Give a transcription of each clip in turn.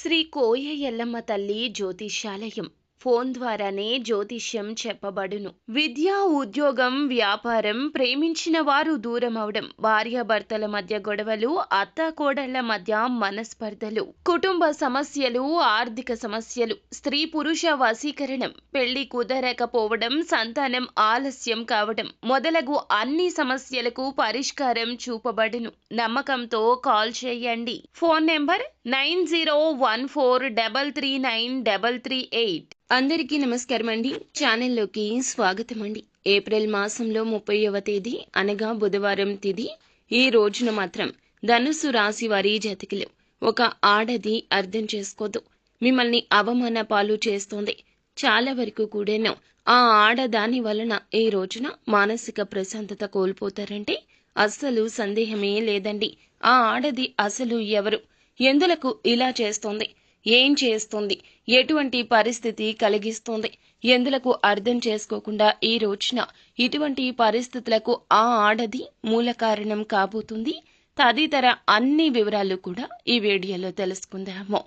శ్రీ కోయ ఎల్లమ్మ తల్లి జ్యోతిష్యాలయం ఫోన్ ద్వారానే జ్యోతిష్యం చెప్పబడును. విద్య, ఉద్యోగం, వ్యాపారం, ప్రేమించిన వారు దూరమవడం, భార్యాభర్తల మధ్య గొడవలు, అత్తాకోడళ్ల మధ్య మనస్పర్ధలు, కుటుంబ సమస్యలు, ఆర్థిక సమస్యలు, స్త్రీ పురుష వశీకరణం, పెళ్లి కుదరకపోవడం, సంతానం ఆలస్యం కావడం మొదలగు అన్ని సమస్యలకు పరిష్కారం చూపబడును. నమ్మకంతో కాల్ చేయండి. Phone number 9014339338. అందరికీ నమస్కారం అండి. ఛానల్లోకి స్వాగతం అండి. ఏప్రిల్ మాసంలో 30వ తేదీ అనగా బుధవారం తిథి. ఈ రోజున మాత్రం ధనుస్సు రాశి వారి జాతకులు ఒక ఆడది అర్థం చేసుకోదు, మిమ్మల్ని అవమాన పాలు చేస్తోంది. చాలా వరకు కూడాను ఆ ఆడదాని వలన ఈ రోజున మానసిక ప్రశాంతత కోల్పోతారంటే అస్సలు సందేహమే లేదండి. ఆ ఆడది అసలు ఎవరు, ఎందులకు ఇలా చేస్తోంది, ఏం చేస్తోంది, ఎటువంటి పరిస్థితి కలిగిస్తోంది, ఎందులకు అర్థం చేసుకోకుండా ఈ రోజున ఇటువంటి పరిస్థితులకు ఆ ఆడది మూల కారణం కాబోతుంది. తదితర అన్ని వివరాలు కూడా ఈ వీడియోలో తెలుసుకుందాము.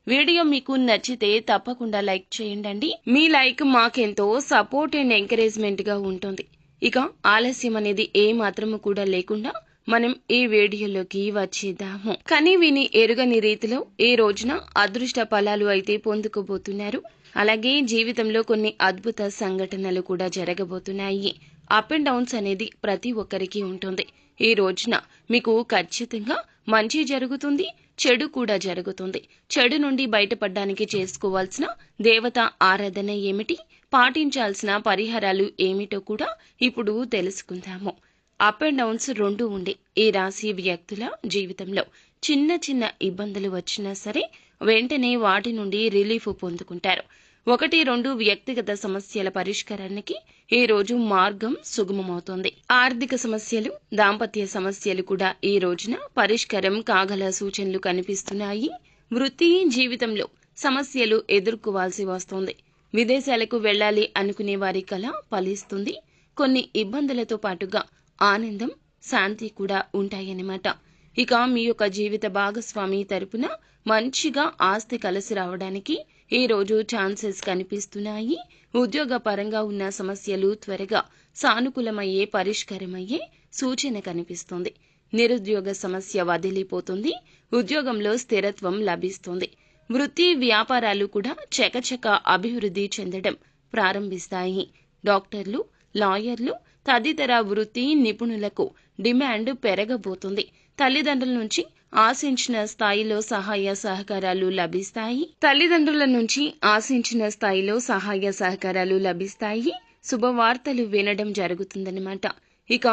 వీడియో మీకు నచ్చితే తప్పకుండా లైక్ చేయండి. మీ లైక్ మాకెంతో సపోర్ట్ అండ్ ఎంకరేజ్మెంట్ గా ఉంటుంది. ఇక ఆలస్యం అనేది ఏ మాత్రము కూడా లేకుండా మనం ఈ వీడియోలోకి వచ్చేద్దాము. కని విని ఎరుగని రీతిలో ఈ రోజున అదృష్ట ఫలాలు అయితే పొందుకోబోతున్నారు. అలాగే జీవితంలో కొన్ని అద్భుత సంఘటనలు కూడా జరగబోతున్నాయి. అప్ అండ్ డౌన్స్ అనేది ప్రతి ఒక్కరికి ఉంటుంది. ఈ రోజున మీకు ఖచ్చితంగా మంచి జరుగుతుంది, చెడు కూడా జరుగుతుంది. చెడు నుండి బయటపడడానికి చేసుకోవాల్సిన దేవత ఆరాధన ఏమిటి, పాటించాల్సిన పరిహారాలు ఏమిటో కూడా ఇప్పుడు తెలుసుకుందాము. అప్ అండ్ డౌన్స్ రెండు ఉండే ఈ రాశి వ్యక్తుల జీవితంలో చిన్న చిన్న ఇబ్బందులు వచ్చినా సరే వెంటనే వాటి నుండి రిలీఫ్ పొందుకుంటారు. 1-2 వ్యక్తిగత సమస్యల పరిష్కారానికి ఈ రోజు మార్గం సుగమమవుతుంది. ఆర్థిక సమస్యలు, దాంపత్య సమస్యలు కూడా ఈ రోజున పరిష్కారం కాగల సూచనలు కనిపిస్తున్నాయి. వృత్తి జీవితంలో సమస్యలు ఎదుర్కోవాల్సి వస్తుంది. విదేశాలకు వెళ్లాలి అనుకునే వారి కల ఫలిస్తుంది. కొన్ని ఇబ్బందులతో పాటుగా ఆనందం, శాంతి కూడా ఉంటాయన్నమాట. ఇక మీ యొక్క జీవిత భాగస్వామి తరపున మంచిగా ఆస్తి కలిసి రావడానికి ఈ రోజు ఛాన్సెస్ కనిపిస్తున్నాయి. ఉద్యోగ పరంగా ఉన్న సమస్యలు త్వరగా సానుకూలమయ్యే, పరిష్కారమయ్యే సూచన కనిపిస్తుంది. నిరుద్యోగ సమస్య వదిలిపోతుంది. ఉద్యోగంలో స్థిరత్వం లభిస్తుంది. వృత్తి వ్యాపారాలు కూడా చకచక అభివృద్ధి చెందడం ప్రారంభిస్తాయి. డాక్టర్లు, లాయర్లు తదితర వృత్తి నిపుణులకు డిమాండ్ పెరగబోతుంది. తల్లిదండ్రుల నుంచి ఆశించిన స్థాయిలో సహాయ సహకారాలు లభిస్తాయి. శుభవార్తలు వినడం జరుగుతుందన్నమాట. ఇక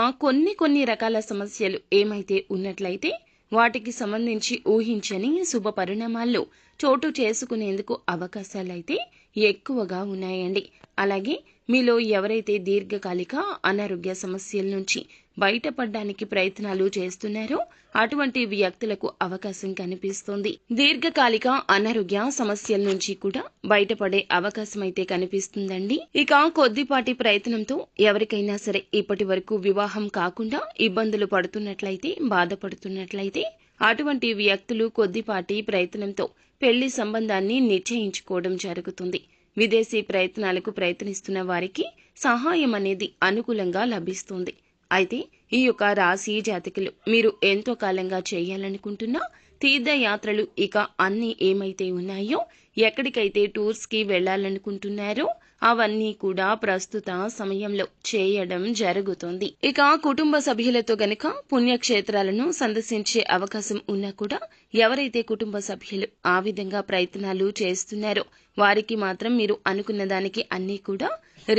కొన్ని రకాల సమస్యలు ఏమైతే ఉన్నట్లయితే వాటికి సంబంధించి ఊహించని శుభ పరిణామాల్లో చోటు చేసుకునేందుకు అవకాశాలైతే ఎక్కువగా ఉన్నాయండి. అలాగే మీలో ఎవరైతే దీర్ఘకాలిక అనారోగ్య సమస్యల నుంచి బయటపడడానికి ప్రయత్నాలు చేస్తున్నారో అటువంటి వ్యక్తులకు అవకాశం కనిపిస్తుంది. దీర్ఘకాలిక అనారోగ్య సమస్యల నుంచి కూడా బయటపడే అవకాశం అయితే కనిపిస్తుందండి. ఇక కొద్దిపాటి ప్రయత్నంతో ఎవరికైనా సరే ఇప్పటి వరకు వివాహం కాకుండా ఇబ్బందులు పడుతున్నట్లయితే, బాధపడుతున్నట్లయితే అటువంటి వ్యక్తులు కొద్దిపాటి ప్రయత్నంతో పెళ్లి సంబంధాన్ని నిశ్చయించుకోవడం జరుగుతుంది. విదేశీ ప్రయత్నాలకు ప్రయత్నిస్తున్న వారికి సహాయం అనేది అనుకూలంగా లభిస్తుంది. అయితే ఈ యొక్క రాశి జాతకులు మీరు ఎంతో కాలంగా చేయాలనుకుంటున్న తీర్థయాత్రలు ఇక అన్ని ఏమైతే ఉన్నాయో, ఎక్కడికైతే టూర్స్ కి వెళ్లాలనుకుంటున్నారో అవన్నీ కూడా ప్రస్తుత సమయంలో చేయడం జరుగుతుంది. ఇక కుటుంబ సభ్యులతో గనక పుణ్యక్షేత్రాలను సందర్శించే అవకాశం ఉన్నా కూడా ఎవరైతే కుటుంబ సభ్యులు ఆ విధంగా ప్రయత్నాలు చేస్తున్నారో వారికి మాత్రం మీరు అనుకున్న దానికి అన్నీ కూడా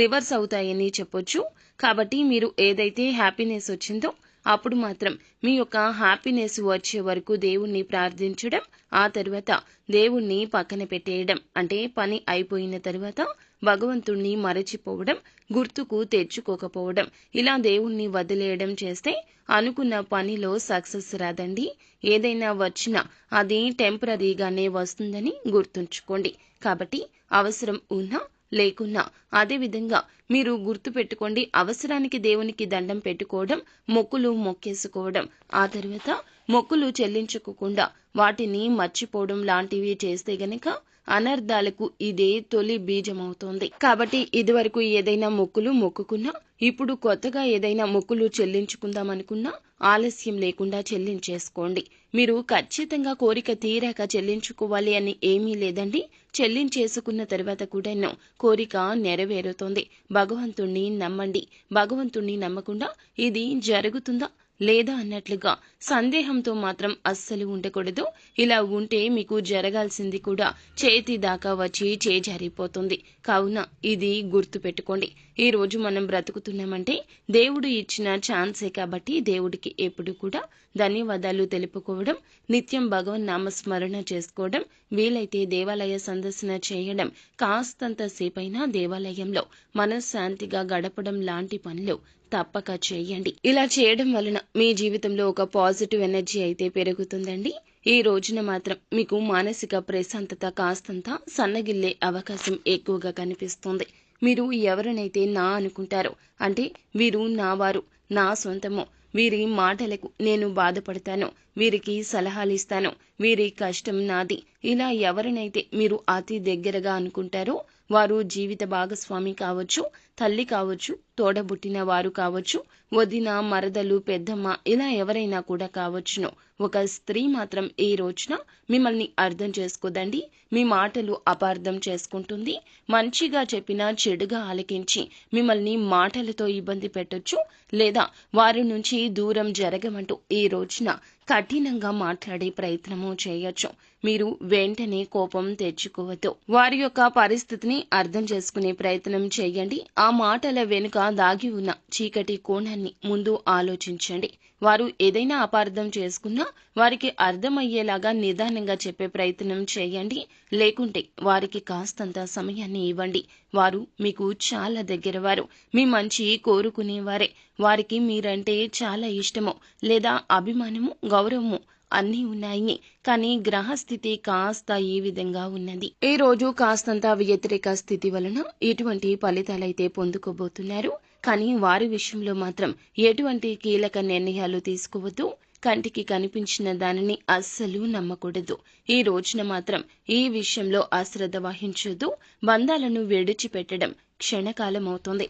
రివర్స్ అవుతాయని చెప్పొచ్చు. కాబట్టి మీరు ఏదైతే హ్యాపీనెస్ వచ్చిందో అప్పుడు మాత్రం మీ యొక్క హ్యాపీనెస్ వచ్చే వరకు దేవుణ్ణి ప్రార్థించడం, ఆ తర్వాత దేవుణ్ణి పక్కన పెట్టేయడం, అంటే పని అయిపోయిన తర్వాత భగవంతుణ్ణి మరచిపోవడం, గుర్తుకు తెచ్చుకోకపోవడం, ఇలా దేవుణ్ణి వదిలేయడం చేస్తే అనుకున్న పనిలో సక్సెస్ రాదండి. ఏదైనా వచ్చినా అది టెంపరీగానే వస్తుందని గుర్తుంచుకోండి. కాబట్టి అవసరం ఉన్నా లేకున్నా అదేవిధంగా మీరు గుర్తుపెట్టుకోండి, అవసరానికి దేవునికి దండం పెట్టుకోవడం, మొక్కులు మొక్కేసుకోవడం, ఆ తర్వాత మొక్కులు చెల్లించుకోకుండా వాటిని మర్చిపోవడం లాంటివి చేస్తే గనక అనర్థాలకు ఇదే తొలి బీజమవుతోంది. కాబట్టి ఇదివరకు ఏదైనా మొక్కులు మొక్కుకున్నా, ఇప్పుడు కొత్తగా ఏదైనా మొక్కులు చెల్లించుకుందామనుకున్నా ఆలస్యం లేకుండా చెల్లించేసుకోండి. మీరు ఖచ్చితంగా కోరిక తీరాక చెల్లించుకోవాలి అని ఏమీ లేదండి. చెల్లించేసుకున్న తర్వాత కూడాను కోరిక నెరవేరుతోంది. భగవంతుణ్ణి నమ్మండి. భగవంతుణ్ణి నమ్మకుండా ఇది జరుగుతుందా లేదా అన్నట్లుగా సందేహంతో మాత్రం అస్సలు ఉండకూడదు. ఇలా ఉంటే మీకు జరగాల్సింది కూడా చేతి దాకా వచ్చి చేజారిపోతుంది. కావున ఇది గుర్తు పెట్టుకోండి. ఈ రోజు మనం బ్రతుకుతున్నామంటే దేవుడు ఇచ్చిన ఛాన్సే కాబట్టి దేవుడికి ఎప్పుడు కూడా ధన్యవాదాలు తెలుపుకోవడం, నిత్యం భగవన్ నామస్మరణ చేసుకోవడం, వీలైతే దేవాలయ సందర్శన చేయడం, కాస్తంత సేపైనా దేవాలయంలో మనశ్శాంతిగా గడపడం లాంటి పనులు తప్పక చేయండి. ఇలా చేయడం వలన మీ జీవితంలో ఒక పాజిటివ్ ఎనర్జీ అయితే పెరుగుతుందండి. ఈ రోజున మాత్రం మీకు మానసిక ప్రశాంతత కాస్తంత సన్నగిల్లే అవకాశం ఎక్కువగా కనిపిస్తుంది. మీరు ఎవరినైతే నా అనుకుంటారో, అంటే వీరు నా వారు, నా సొంతము, వీరి మాటలకు నేను బాధపడతాను, వీరికి సలహాలిస్తాను, వీరి కష్టం నాది, ఇలా ఎవరినైతే మీరు అతి దగ్గరగా అనుకుంటారో వారు జీవిత భాగస్వామి కావచ్చు, తల్లి కావచ్చు, తోడబుట్టిన వారు కావచ్చు, వదిన, మరదలు, పెద్దమ్మ, ఇలా ఎవరైనా కూడా కావచ్చును. ఒక స్త్రీ మాత్రం ఈ రోజున మిమ్మల్ని అర్థం చేసుకోదండి. మీ మాటలు అపార్థం చేసుకుంటుంది. మంచిగా చెప్పినా చెడుగా ఆలకించి మిమ్మల్ని మాటలతో ఇబ్బంది పెట్టొచ్చు, లేదా వారి నుంచి దూరం జరగమంటూ ఈ రోజున కఠినంగా మాట్లాడే ప్రయత్నము చేయొచ్చు. మీరు వెంటనే కోపం తెచ్చుకోవద్దు. వారి యొక్క పరిస్థితిని అర్థం చేసుకునే ప్రయత్నం చేయండి. ఆ మాటల వెనుక దాగి ఉన్న చీకటి కోణాన్ని ముందు ఆలోచించండి. వారు ఏదైనా అపార్థం చేసుకున్నా వారికి అర్థమయ్యేలాగా నిదానంగా చెప్పే ప్రయత్నం చేయండి. లేకుంటే వారికి కాస్తంత సమయాన్ని ఇవ్వండి. వారు మీకు చాలా దగ్గరవారు, మీ మంచి కోరుకునేవారే. వారికి మీరంటే చాలా ఇష్టము, లేదా అభిమానము, గౌరవము అన్నీ ఉన్నాయి. కానీ గ్రహస్థితి కాస్త ఈ విధంగా ఉన్నది. ఈ రోజు కాస్తంత వ్యతిరేక స్థితి వలన ఇటువంటి ఫలితాలైతే పొందుకోబోతున్నారు. కానీ వారి విషయంలో మాత్రం ఎటువంటి కీలక నిర్ణయాలు తీసుకోవద్దు. కంటికి కనిపించిన దానిని అస్సలు నమ్మకూడదు. ఈ రోజున మాత్రం ఈ విషయంలో అశ్రద్ధ వహించొద్దు. బంధాలను విడిచిపెట్టడం క్షణకాలం అవుతుంది.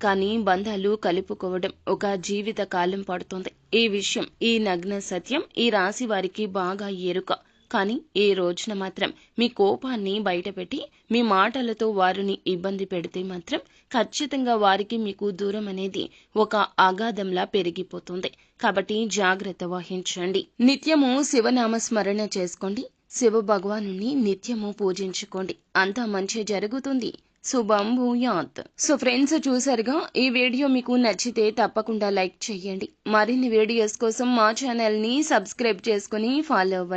కానీ బంధాలు కలుపుకోవడం ఒక జీవిత కాలం పడుతుంది. ఈ విషయం, ఈ నగ్న సత్యం ఈ రాశి వారికి బాగా ఎరుక. కానీ ఈ రోజున మాత్రం మీ కోపాన్ని బయటపెట్టి మీ మాటలతో వారిని ఇబ్బంది పెడితే మాత్రం ఖచ్చితంగా వారికి మీకు దూరం అనేది ఒక అగాధంలా పెరిగిపోతుంది. కాబట్టి జాగ్రత్త వహించండి. నిత్యము శివనామస్మరణ చేసుకోండి. శివ భగవాను నిత్యము పూజించుకోండి. అంతా మంచి జరుగుతుంది. శుభం భూయాత్. సో ఫ్రెండ్స్, చూసారుగా, ఈ వీడియో మీకు నచ్చితే తప్పకుండా లైక్ చేయండి. మరిన్ని వీడియోస్ కోసం మా ఛానల్ ని సబ్స్క్రైబ్ చేసుకుని ఫాలో అవ్వండి.